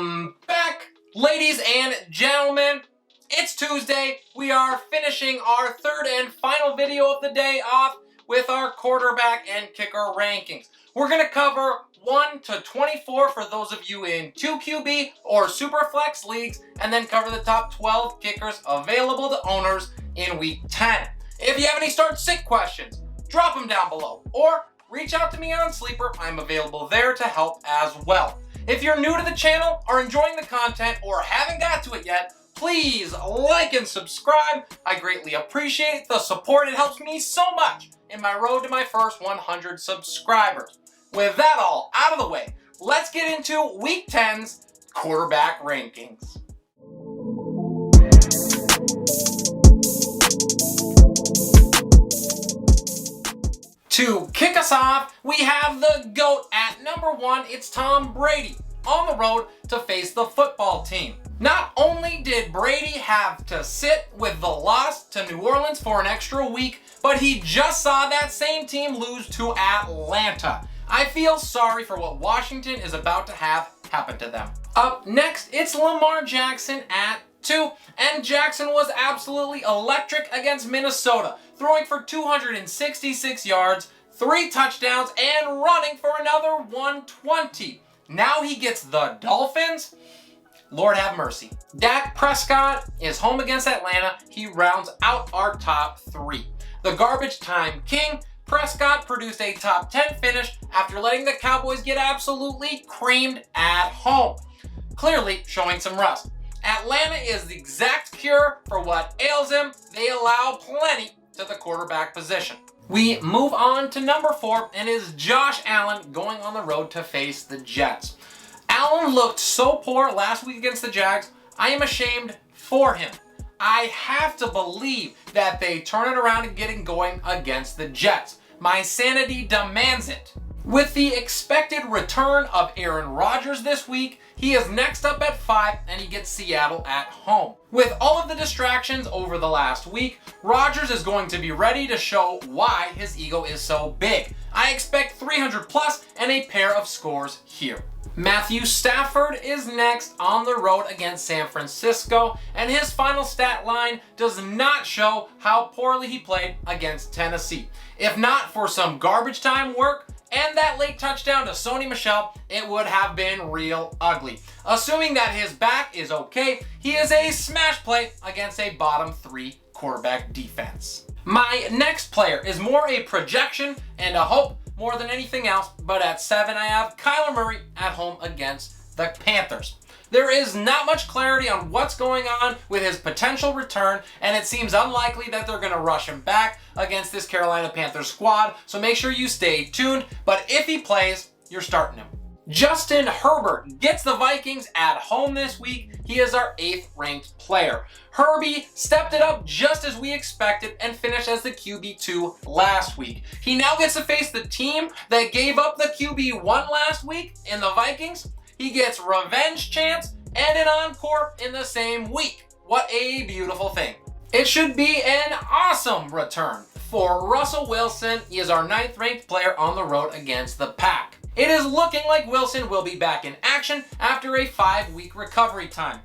Welcome back, ladies and gentlemen. It's Tuesday. We are finishing our third and final video of the day off with our quarterback and kicker rankings. We're going to cover 1 to 24 for those of you in 2 QB or Superflex leagues, and then cover the top 12 kickers available to owners in week 10. If you have any start sit questions, drop them down below or reach out to me on Sleeper. I'm available there to help as well. If you're new to the channel, are enjoying the content, or haven't got to it yet, please like and subscribe. I greatly appreciate the support. It helps me so much in my road to my first 100 subscribers. With that all out of the way, let's get into Week 10's quarterback rankings. To kick us off, we have the GOAT at number 1. It's Tom Brady on the road to face the football team. Not only did Brady have to sit with the loss to New Orleans for an extra week, but he just saw that same team lose to Atlanta. I feel sorry for what Washington is about to have happen to them. Up next, it's Lamar Jackson at 2, and Jackson was absolutely electric against Minnesota, throwing for 266 yards, 3 touchdowns, and running for another 120. Now he gets the Dolphins? Lord have mercy. Dak Prescott is home against Atlanta. He rounds out our top 3. The garbage time king, Prescott produced a top 10 finish after letting the Cowboys get absolutely creamed at home, clearly showing some rust. Atlanta is the exact cure for what ails him. They allow plenty to the quarterback position. We move on to number 4, and is Josh Allen going on the road to face the Jets. Allen looked so poor last week against the Jags. I am ashamed for him. I have to believe that they turn it around and get it going against the Jets. My sanity demands it. With the expected return of Aaron Rodgers this week, he is next up at 5, and he gets Seattle at home. With all of the distractions over the last week, Rodgers is going to be ready to show why his ego is so big. I expect 300 plus and a pair of scores here. Matthew Stafford is next on the road against San Francisco, and his final stat line does not show how poorly he played against Tennessee. If not for some garbage time work and that late touchdown to Sony Michel, it would have been real ugly. Assuming that his back is okay, he is a smash play against a bottom 3 quarterback defense. My next player is more a projection and a hope more than anything else, but at 7 I have Kyler Murray at home against the Panthers. There is not much clarity on what's going on with his potential return, and it seems unlikely that they're going to rush him back against this Carolina Panthers squad, so make sure you stay tuned, but if he plays, you're starting him. Justin Herbert gets the Vikings at home this week. He is our 8th ranked player. Herbie stepped it up just as we expected and finished as the QB2 last week. He now gets to face the team that gave up the QB1 last week in the Vikings. He gets revenge chance and an encore in the same week. What a beautiful thing. It should be an awesome return for Russell Wilson. He is our 9th ranked player on the road against the Pack. It is looking like Wilson will be back in action after a 5-week recovery time.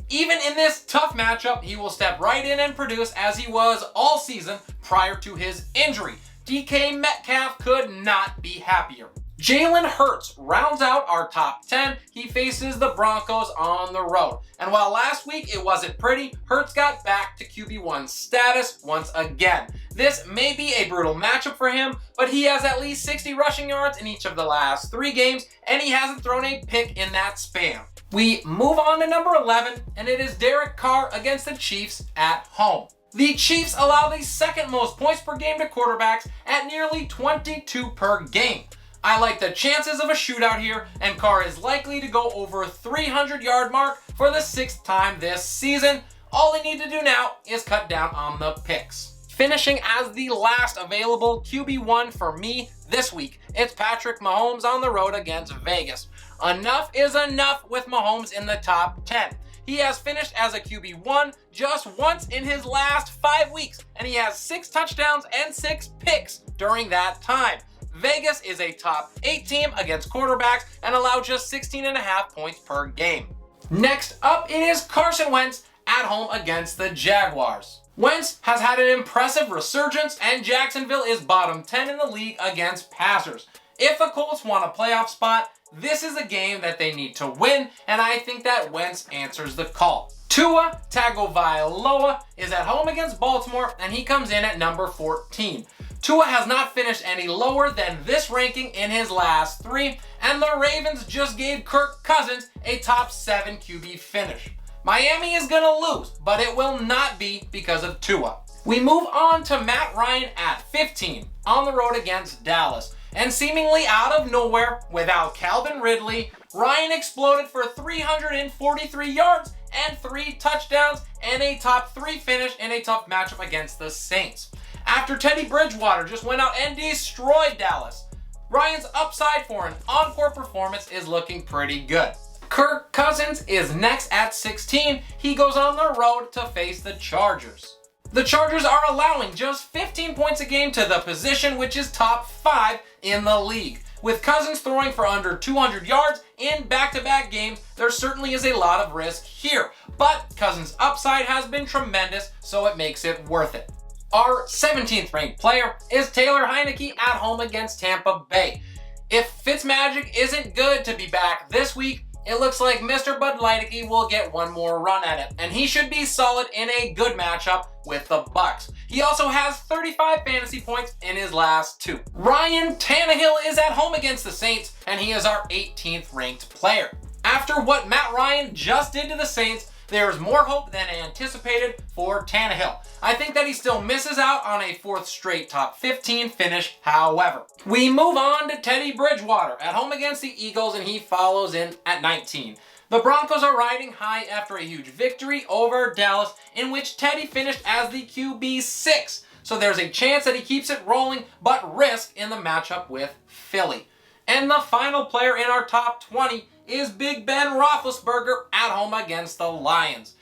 Even in this tough matchup, he will step right in and produce as he was all season prior to his injury. DK Metcalf could not be happier. Jalen Hurts rounds out our top 10. He faces the Broncos on the road. And while last week it wasn't pretty, Hurts got back to QB1 status once again. This may be a brutal matchup for him, but he has at least 60 rushing yards in each of the last 3 games, and he hasn't thrown a pick in that span. We move on to number 11, and it is Derek Carr against the Chiefs at home. The Chiefs allow the 2nd most points per game to quarterbacks at nearly 22 per game. I like the chances of a shootout here, and Carr is likely to go over 300-yard mark for the 6th time this season. All they need to do now is cut down on the picks. Finishing as the last available QB1 for me this week, it's Patrick Mahomes on the road against Vegas. Enough is enough with Mahomes in the top 10. He has finished as a QB1 just once in his last 5 weeks, and he has 6 touchdowns and 6 picks during that time. Vegas is a top 8 team against quarterbacks and allow just 16.5 points per game. Next up, it is Carson Wentz at home against the Jaguars. Wentz has had an impressive resurgence, and Jacksonville is bottom 10 in the league against passers. If the Colts want a playoff spot, this is a game that they need to win, and I think that Wentz answers the call. Tua Tagovailoa is at home against Baltimore, and he comes in at number 14. Tua has not finished any lower than this ranking in his last 3, and the Ravens just gave Kirk Cousins a top 7 QB finish. Miami is going to lose, but it will not be because of Tua. We move on to Matt Ryan at 15 on the road against Dallas. And seemingly out of nowhere, without Calvin Ridley, Ryan exploded for 343 yards and 3 touchdowns and a top 3 finish in a tough matchup against the Saints. After Teddy Bridgewater just went out and destroyed Dallas, Ryan's upside for an encore performance is looking pretty good. Kirk Cousins is next at 16. He goes on the road to face the Chargers. The Chargers are allowing just 15 points a game to the position, which is top 5 in the league. With Cousins throwing for under 200 yards in back-to-back games, there certainly is a lot of risk here. But Cousins' upside has been tremendous, so it makes it worth it. Our 17th ranked player is Taylor Heinicke at home against Tampa Bay. If Fitzmagic isn't good to be back this week, it looks like Mr. Bud Lighty will get one more run at it, and he should be solid in a good matchup with the Bucs. He also has 35 fantasy points in his last 2. Ryan Tannehill is at home against the Saints, and he is our 18th ranked player. After what Matt Ryan just did to the Saints, there is more hope than anticipated for Tannehill. I think that he still misses out on a 4th straight top 15 finish, however. We move on to Teddy Bridgewater at home against the Eagles, and he follows in at 19. The Broncos are riding high after a huge victory over Dallas, in which Teddy finished as the QB 6. So there's a chance that he keeps it rolling, but risk in the matchup with Philly. And the final player in our top 20 is Big Ben Roethlisberger at home against the Lions.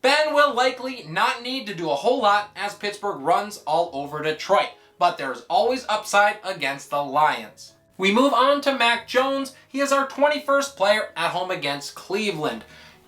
Ben will likely not need to do a whole lot as Pittsburgh runs all over Detroit, but there's always upside against the Lions. We move on to Mac Jones. He is our 21st player at home against Cleveland.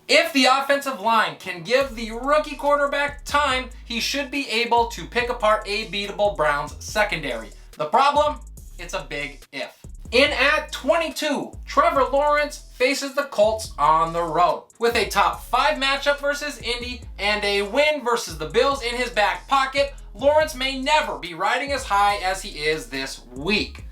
If the offensive line can give the rookie quarterback time, he should be able to pick apart a beatable Browns secondary. The problem? It's a big if. In at 22, Trevor Lawrence faces the Colts on the road. With a top 5 matchup versus Indy and a win versus the Bills in his back pocket, Lawrence may never be riding as high as he is this week.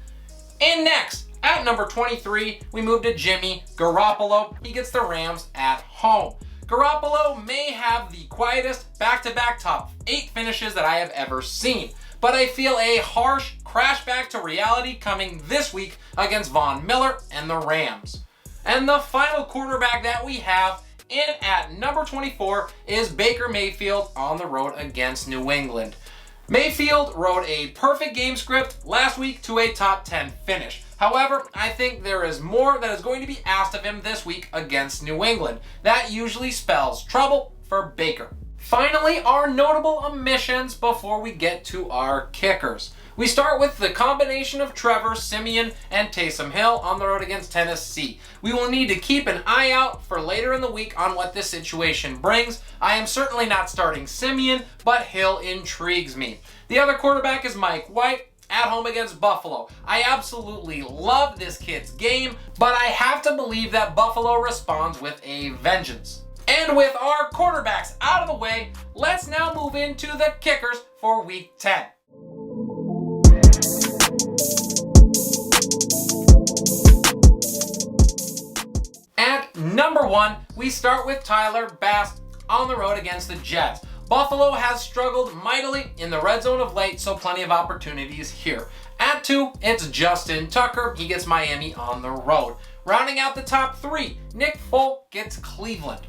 In next, at number 23, we move to Jimmy Garoppolo. He gets the Rams at home. Garoppolo may have the quietest back-to-back top 8 finishes that I have ever seen, but I feel a harsh crash back to reality coming this week against Von Miller and the Rams. And the final quarterback that we have in at number 24 is Baker Mayfield on the road against New England. Mayfield rode a perfect game script last week to a top 10 finish. However, I think there is more that is going to be asked of him this week against New England. That usually spells trouble for Baker. Finally, our notable omissions before we get to our kickers. We start with the combination of Trevor, Siemian, and Taysom Hill on the road against Tennessee. We will need to keep an eye out for later in the week on what this situation brings. I am certainly not starting Siemian, but Hill intrigues me. The other quarterback is Mike White at home against Buffalo. I absolutely love this kid's game, but I have to believe that Buffalo responds with a vengeance. And with our quarterbacks out of the way, let's now move into the kickers for Week 10. At number 1, we start with Tyler Bass on the road against the Jets. Buffalo has struggled mightily in the red zone of late, so plenty of opportunities here. At 2, it's Justin Tucker. He gets Miami on the road. Rounding out the top 3, Nick Folk gets Cleveland.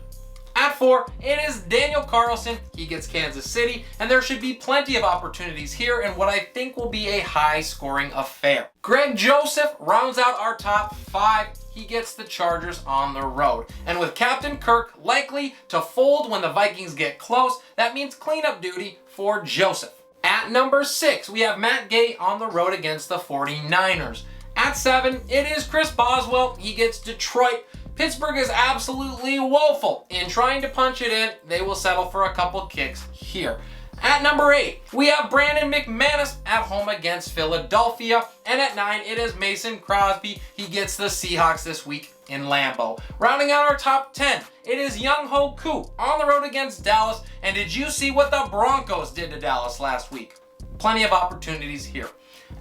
At 4, it is Daniel Carlson. He gets Kansas City, and there should be plenty of opportunities here in what I think will be a high-scoring affair. Greg Joseph rounds out our top 5. He gets the Chargers on the road. And with Captain Kirk likely to fold when the Vikings get close, that means cleanup duty for Joseph. At number 6, we have Matt Gay on the road against the 49ers. At 7, it is Chris Boswell. He gets Detroit. Pittsburgh is absolutely woeful in trying to punch it in. They will settle for a couple kicks here. At number 8, we have Brandon McManus at home against Philadelphia. And at 9, it is Mason Crosby. He gets the Seahawks this week in Lambeau. Rounding out our top 10, it is Younghoe Koo on the road against Dallas. And did you see what the Broncos did to Dallas last week? Plenty of opportunities here.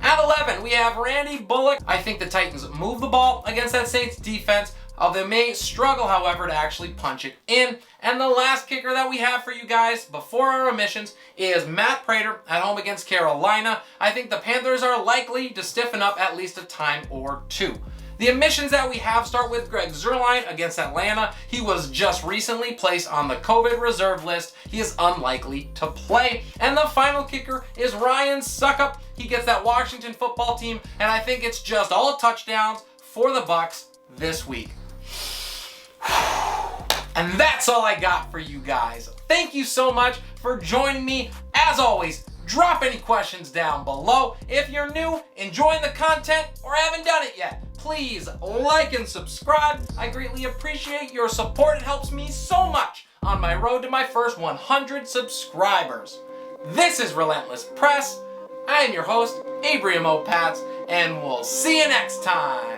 At 11, we have Randy Bullock. I think the Titans move the ball against that Saints defense. They may struggle, however, to actually punch it in. And the last kicker that we have for you guys before our omissions is Matt Prater at home against Carolina. I think the Panthers are likely to stiffen up at least a time or two. The omissions that we have start with Greg Zuerlein against Atlanta. He was just recently placed on the COVID reserve list. He is unlikely to play. And the final kicker is Ryan Suckup. He gets that Washington football team, and I think it's just all touchdowns for the Bucks this week. And that's all I got for you guys. Thank you so much for joining me. As always, drop any questions down below. If you're new, enjoying the content, or haven't done it yet, please like and subscribe. I greatly appreciate your support. It helps me so much on my road to my first 100 subscribers. This is Relentless Press. I am your host, Abraham Opatz, and we'll see you next time.